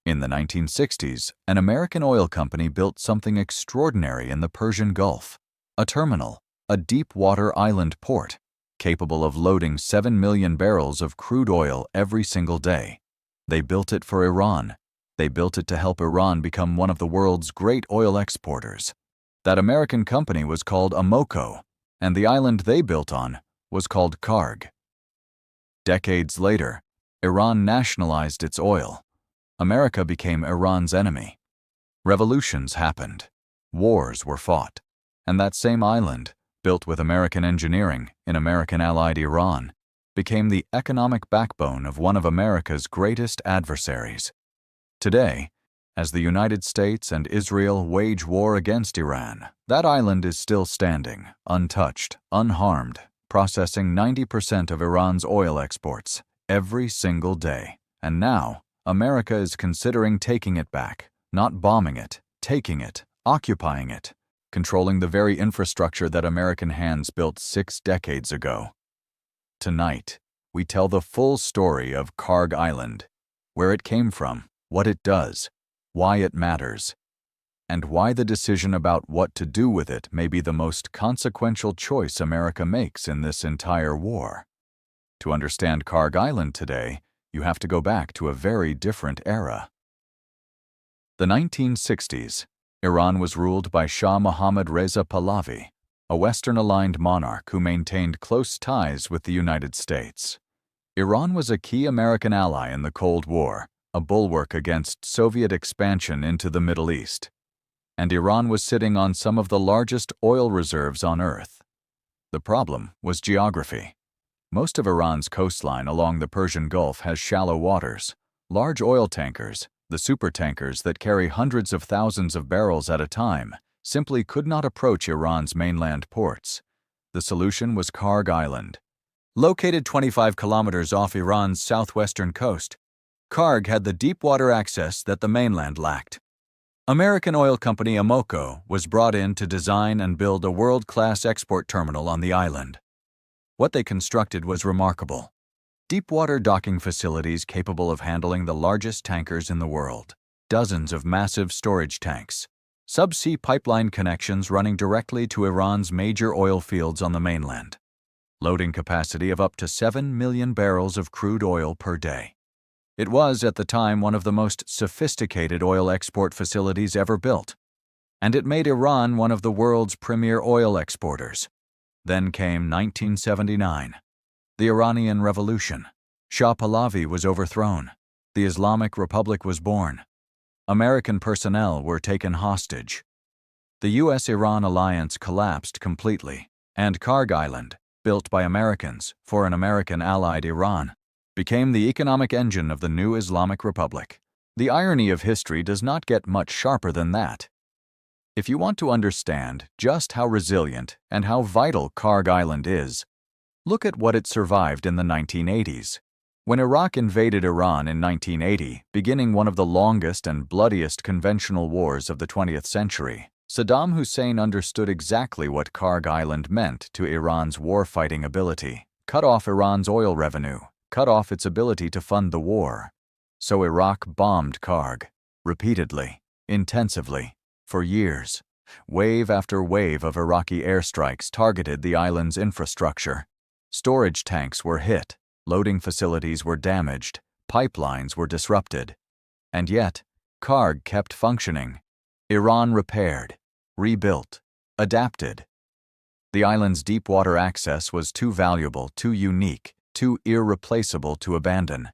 In the 1960s, an American oil company built something extraordinary in the Persian Gulf, a terminal, a deep-water island port, capable of loading 7 million barrels of crude oil every single day. They built it for Iran. They built it to help Iran become one of the world's great oil exporters. That American company was called Amoco, and the island they built on was called Kharg. Decades later, Iran nationalized its oil. America became Iran's enemy. Revolutions happened. Wars were fought. And that same island, built with American engineering in American-allied Iran, became the economic backbone of one of America's greatest adversaries. Today, as the United States and Israel wage war against Iran, that island is still standing, untouched, unharmed, processing 90% of Iran's oil exports every single day. And now, America is considering taking it back, not bombing it, taking it, occupying it, controlling the very infrastructure that American hands built 6 decades ago. Tonight, we tell the full story of Kharg Island, where it came from, what it does, why it matters, and why the decision about what to do with it may be the most consequential choice America makes in this entire war. To understand Kharg Island today, you have to go back to a very different era. The 1960s, Iran was ruled by Shah Mohammad Reza Pahlavi, a Western-aligned monarch who maintained close ties with the United States. Iran was a key American ally in the Cold War, a bulwark against Soviet expansion into the Middle East. And Iran was sitting on some of the largest oil reserves on Earth. The problem was geography. Most of Iran's coastline along the Persian Gulf has shallow waters. Large oil tankers, the supertankers that carry hundreds of thousands of barrels at a time, simply could not approach Iran's mainland ports. The solution was Kharg Island. Located 25 kilometers off Iran's southwestern coast, Kharg had the deep-water access that the mainland lacked. American oil company Amoco was brought in to design and build a world-class export terminal on the island. What they constructed was remarkable. Deep-water docking facilities capable of handling the largest tankers in the world, dozens of massive storage tanks, subsea pipeline connections running directly to Iran's major oil fields on the mainland, loading capacity of up to 7 million barrels of crude oil per day. It was, at the time, one of the most sophisticated oil export facilities ever built, and it made Iran one of the world's premier oil exporters. Then came 1979. The Iranian Revolution. Shah Pahlavi was overthrown. The Islamic Republic was born. American personnel were taken hostage. The U.S.-Iran alliance collapsed completely, and Kharg Island, built by Americans for an American-allied Iran, became the economic engine of the new Islamic Republic. The irony of history does not get much sharper than that. If you want to understand just how resilient and how vital Kharg Island is, look at what it survived in the 1980s. When Iraq invaded Iran in 1980, beginning one of the longest and bloodiest conventional wars of the 20th century, Saddam Hussein understood exactly what Kharg Island meant to Iran's war-fighting ability. Cut off Iran's oil revenue, cut off its ability to fund the war. So Iraq bombed Kharg, repeatedly, intensively, for years. Wave after wave of Iraqi airstrikes targeted the island's infrastructure. Storage tanks were hit, loading facilities were damaged, pipelines were disrupted. And yet, Kharg kept functioning. Iran repaired, rebuilt, adapted. The island's deep-water access was too valuable, too unique, too irreplaceable to abandon.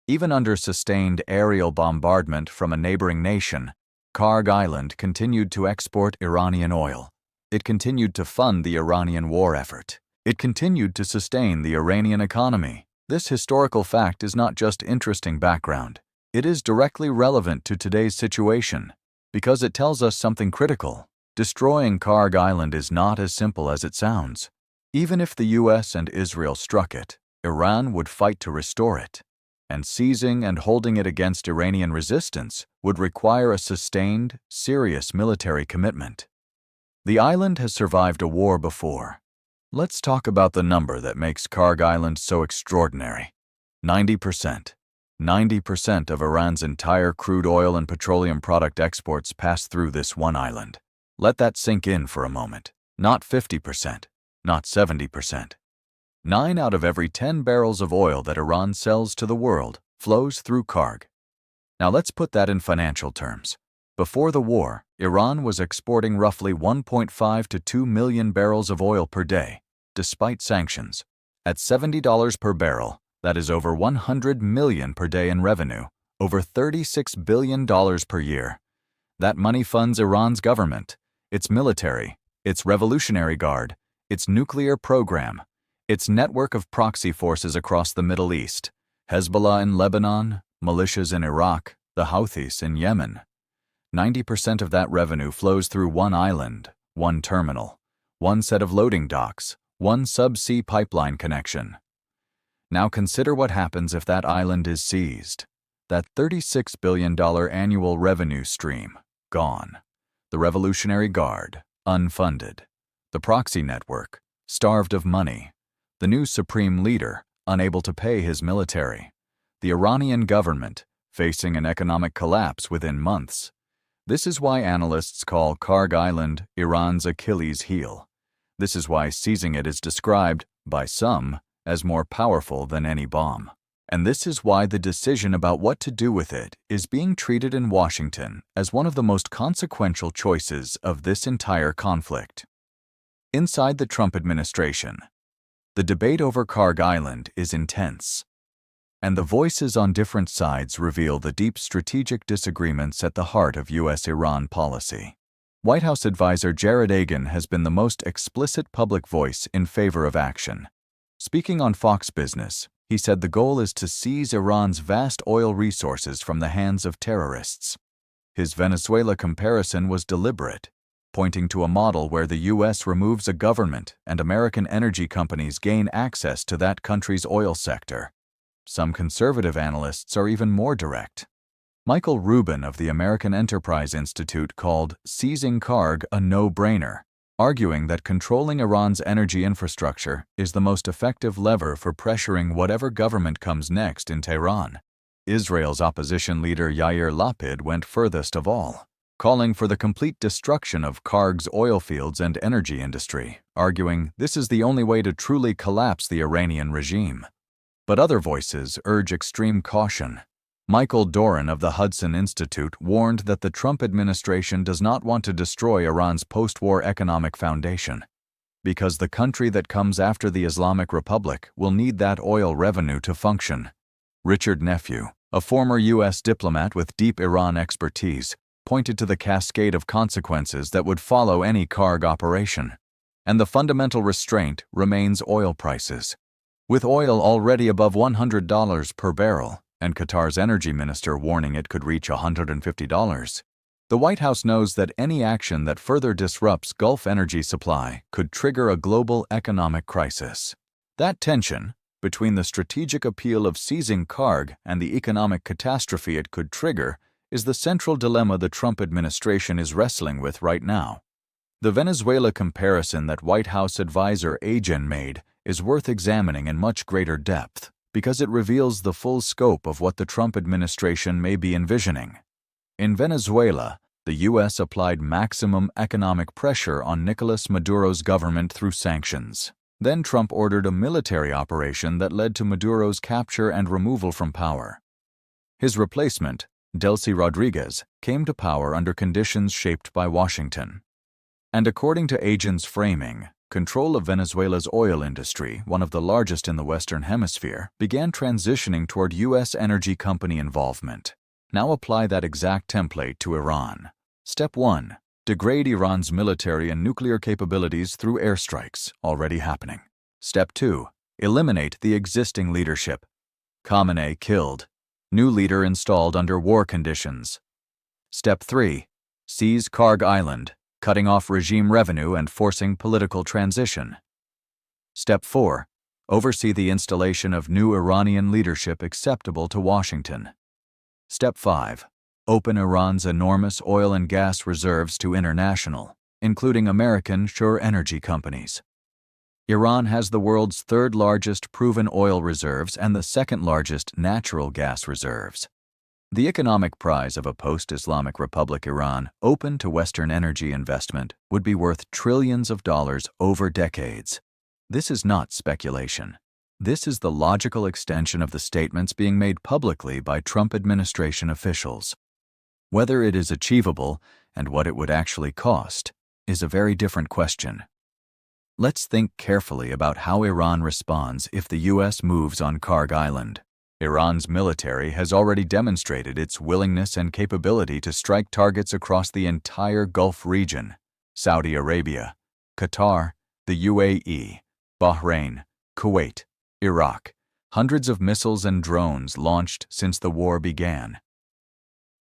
Even under sustained aerial bombardment from a neighboring nation, Kharg Island continued to export Iranian oil. It continued to fund the Iranian war effort. It continued to sustain the Iranian economy. This historical fact is not just interesting background. It is directly relevant to today's situation, because it tells us something critical. Destroying Kharg Island is not as simple as it sounds. Even if the U.S. and Israel struck it, Iran would fight to restore it. And seizing and holding it against Iranian resistance would require a sustained, serious military commitment. The island has survived a war before. Let's talk about the number that makes Kharg Island so extraordinary. 90%. 90% of Iran's entire crude oil and petroleum product exports pass through this one island. Let that sink in for a moment. Not 50%, not 70%. 9 out of every 10 barrels of oil that Iran sells to the world flows through Kharg. Now let's put that in financial terms. Before the war, Iran was exporting roughly 1.5 to 2 million barrels of oil per day, despite sanctions. At $70 per barrel, that is over 100 million per day in revenue, over $36 billion per year. That money funds Iran's government, its military, its Revolutionary Guard, its nuclear program, its network of proxy forces across the Middle East, Hezbollah in Lebanon, militias in Iraq, the Houthis in Yemen. 90% of that revenue flows through one island, one terminal, one set of loading docks, one subsea pipeline connection. Now consider what happens if that island is seized. That $36 billion annual revenue stream, gone. The Revolutionary Guard, unfunded. The proxy network, starved of money. The new supreme leader, unable to pay his military. The Iranian government, facing an economic collapse within months. This is why analysts call Kharg Island Iran's Achilles heel. This is why seizing it is described, by some, as more powerful than any bomb. And this is why the decision about what to do with it is being treated in Washington as one of the most consequential choices of this entire conflict. Inside the Trump administration, the debate over Kharg Island is intense, and the voices on different sides reveal the deep strategic disagreements at the heart of U.S.-Iran policy. White House advisor Jared Agin has been the most explicit public voice in favor of action. Speaking on Fox Business, he said the goal is to seize Iran's vast oil resources from the hands of terrorists. His Venezuela comparison was deliberate, pointing to a model where the U.S. removes a government and American energy companies gain access to that country's oil sector. Some conservative analysts are even more direct. Michael Rubin of the American Enterprise Institute called seizing Kharg a no-brainer, arguing that controlling Iran's energy infrastructure is the most effective lever for pressuring whatever government comes next in Tehran. Israel's opposition leader Yair Lapid went furthest of all, calling for the complete destruction of Kharg's oil fields and energy industry, arguing this is the only way to truly collapse the Iranian regime. But other voices urge extreme caution. Michael Doran of the Hudson Institute warned that the Trump administration does not want to destroy Iran's post-war economic foundation, because the country that comes after the Islamic Republic will need that oil revenue to function. Richard Nephew, a former U.S. diplomat with deep Iran expertise, pointed to the cascade of consequences that would follow any Kharg operation. And the fundamental restraint remains oil prices. With oil already above $100 per barrel, and Qatar's energy minister warning it could reach $150, the White House knows that any action that further disrupts Gulf energy supply could trigger a global economic crisis. That tension, between the strategic appeal of seizing Kharg and the economic catastrophe it could trigger, is the central dilemma the Trump administration is wrestling with right now. The Venezuela comparison that White House advisor Agin made is worth examining in much greater depth because it reveals the full scope of what the Trump administration may be envisioning. In Venezuela, the U.S. applied maximum economic pressure on Nicolas Maduro's government through sanctions. Then Trump ordered a military operation that led to Maduro's capture and removal from power. His replacement, Delcy Rodriguez, came to power under conditions shaped by Washington. And according to Agin's framing, control of Venezuela's oil industry, one of the largest in the Western Hemisphere, began transitioning toward U.S. energy company involvement. Now apply that exact template to Iran. Step 1. Degrade Iran's military and nuclear capabilities through airstrikes, already happening. Step 2. Eliminate the existing leadership. Khamenei killed. New leader installed under war conditions. Step 3. Seize Kharg Island, cutting off regime revenue and forcing political transition. Step 4. Oversee the installation of new Iranian leadership acceptable to Washington. Step 5. Open Iran's enormous oil and gas reserves to international, including American sure energy companies. Iran has the world's third-largest proven oil reserves and the second-largest natural gas reserves. The economic prize of a post-Islamic Republic Iran open to Western energy investment would be worth trillions of dollars over decades. This is not speculation. This is the logical extension of the statements being made publicly by Trump administration officials. Whether it is achievable and what it would actually cost is a very different question. Let's think carefully about how Iran responds if the U.S. moves on Kharg Island. Iran's military has already demonstrated its willingness and capability to strike targets across the entire Gulf region: Saudi Arabia, Qatar, the UAE, Bahrain, Kuwait, Iraq. Hundreds of missiles and drones launched since the war began.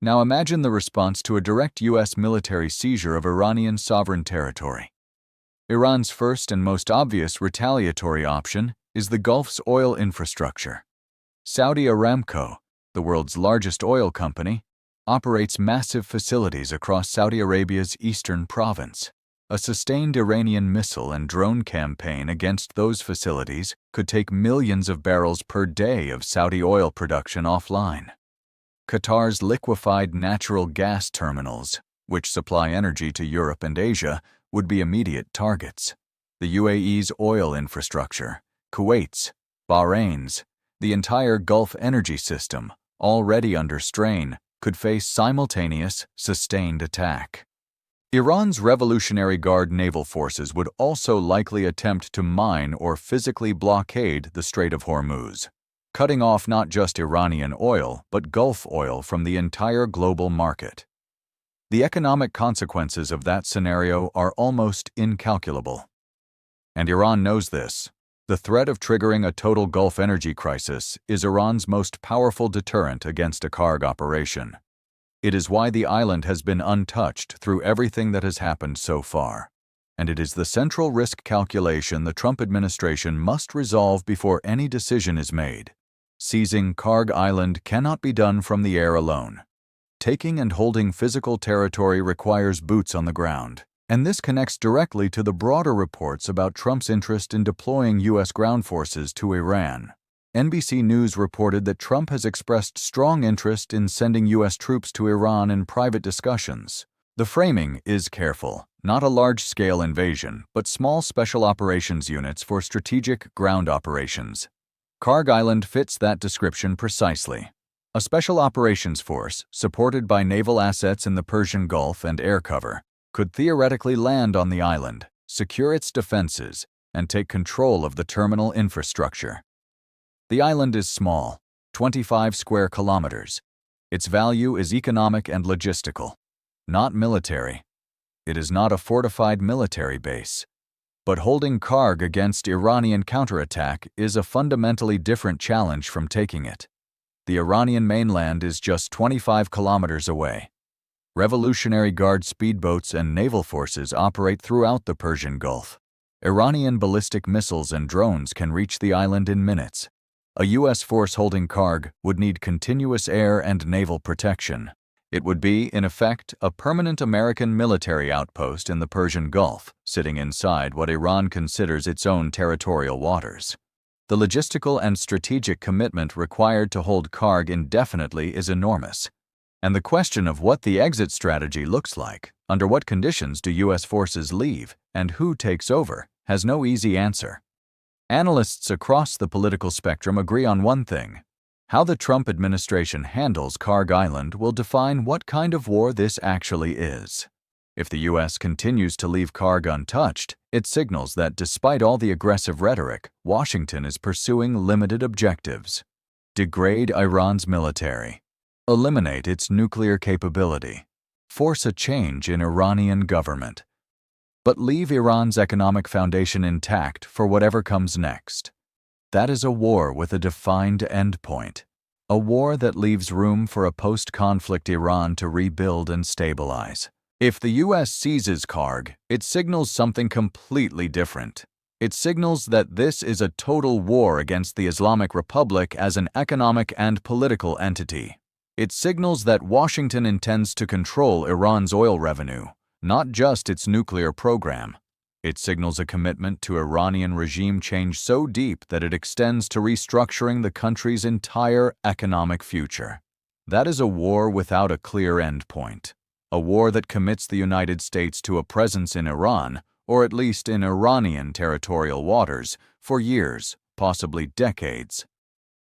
Now imagine the response to a direct U.S. military seizure of Iranian sovereign territory. Iran's first and most obvious retaliatory option is the Gulf's oil infrastructure. Saudi Aramco, the world's largest oil company, operates massive facilities across Saudi Arabia's eastern province. A sustained Iranian missile and drone campaign against those facilities could take millions of barrels per day of Saudi oil production offline. Qatar's liquefied natural gas terminals, which supply energy to Europe and Asia, would be immediate targets. The UAE's oil infrastructure, Kuwait's, Bahrain's, the entire Gulf energy system, already under strain, could face simultaneous, sustained attack. Iran's Revolutionary Guard naval forces would also likely attempt to mine or physically blockade the Strait of Hormuz, cutting off not just Iranian oil but Gulf oil from the entire global market. The economic consequences of that scenario are almost incalculable. And Iran knows this. The threat of triggering a total Gulf energy crisis is Iran's most powerful deterrent against a Kharg operation. It is why the island has been untouched through everything that has happened so far. And it is the central risk calculation the Trump administration must resolve before any decision is made. Seizing Kharg Island cannot be done from the air alone. Taking and holding physical territory requires boots on the ground. And this connects directly to the broader reports about Trump's interest in deploying U.S. ground forces to Iran. NBC News reported that Trump has expressed strong interest in sending U.S. troops to Iran in private discussions. The framing is careful, not a large-scale invasion, but small special operations units for strategic ground operations. Kharg Island fits that description precisely. A special operations force, supported by naval assets in the Persian Gulf and air cover, could theoretically land on the island, secure its defenses, and take control of the terminal infrastructure. The island is small, 25 square kilometers. Its value is economic and logistical, not military. It is not a fortified military base. But holding Kharg against Iranian counterattack is a fundamentally different challenge from taking it. The Iranian mainland is just 25 kilometers away. Revolutionary Guard speedboats and naval forces operate throughout the Persian Gulf. Iranian ballistic missiles and drones can reach the island in minutes. A U.S. force holding Kharg would need continuous air and naval protection. It would be, in effect, a permanent American military outpost in the Persian Gulf, sitting inside what Iran considers its own territorial waters. The logistical and strategic commitment required to hold Kharg indefinitely is enormous. And the question of what the exit strategy looks like, under what conditions do U.S. forces leave, and who takes over, has no easy answer. Analysts across the political spectrum agree on one thing: how the Trump administration handles Kharg Island will define what kind of war this actually is. If the U.S. continues to leave Kharg untouched, it signals that despite all the aggressive rhetoric, Washington is pursuing limited objectives. Degrade Iran's military. Eliminate its nuclear capability. Force a change in Iranian government. But leave Iran's economic foundation intact for whatever comes next. That is a war with a defined endpoint. A war that leaves room for a post-conflict Iran to rebuild and stabilize. If the U.S. seizes Kharg, it signals something completely different. It signals that this is a total war against the Islamic Republic as an economic and political entity. It signals that Washington intends to control Iran's oil revenue, not just its nuclear program. It signals a commitment to Iranian regime change so deep that it extends to restructuring the country's entire economic future. That is a war without a clear endpoint, a war that commits the United States to a presence in Iran, or at least in Iranian territorial waters, for years, possibly decades.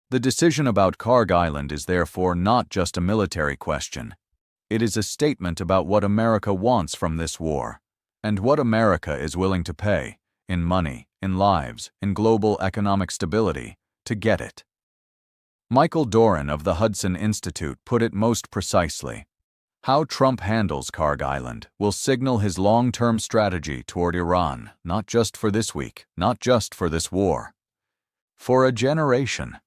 The decision about Kharg Island is therefore not just a military question. It is a statement about what America wants from this war, and what America is willing to pay, in money, in lives, in global economic stability, to get it. Michael Doran of the Hudson Institute put it most precisely. How Trump handles Kharg Island will signal his long-term strategy toward Iran, not just for this week, not just for this war. For a generation.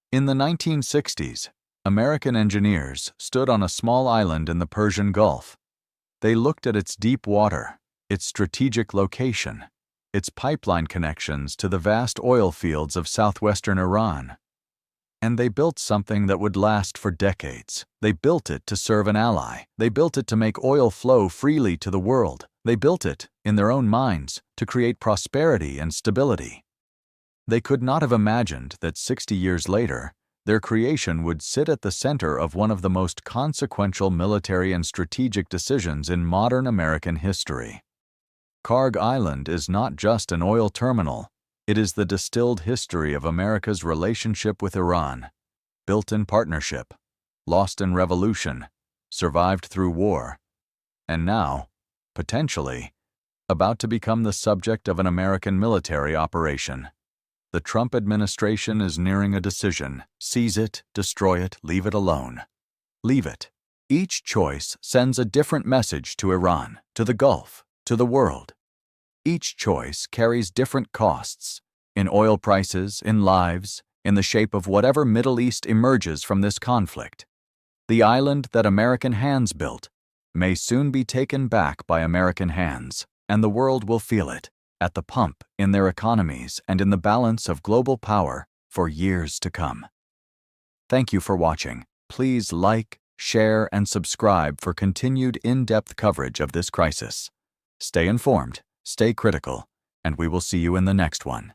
In the 1960s, American engineers stood on a small island in the Persian Gulf. They looked at its deep water, its strategic location, its pipeline connections to the vast oil fields of southwestern Iran. And they built something that would last for decades. They built it to serve an ally. They built it to make oil flow freely to the world. They built it, in their own minds, to create prosperity and stability. They could not have imagined that 60 years later, their creation would sit at the center of one of the most consequential military and strategic decisions in modern American history. Kharg Island is not just an oil terminal. It is the distilled history of America's relationship with Iran, built in partnership, lost in revolution, survived through war, and now, potentially, about to become the subject of an American military operation. The Trump administration is nearing a decision. Seize it, destroy it, leave it alone. Leave it. Each choice sends a different message to Iran, to the Gulf, to the world. Each choice carries different costs, in oil prices, in lives, in the shape of whatever Middle East emerges from this conflict. The island that American hands built may soon be taken back by American hands, and the world will feel it, at the pump, in their economies, and in the balance of global power for years to come. Thank you for watching. Please like, share, and subscribe for continued in-depth coverage of this crisis. Stay informed, stay critical, and we will see you in the next one.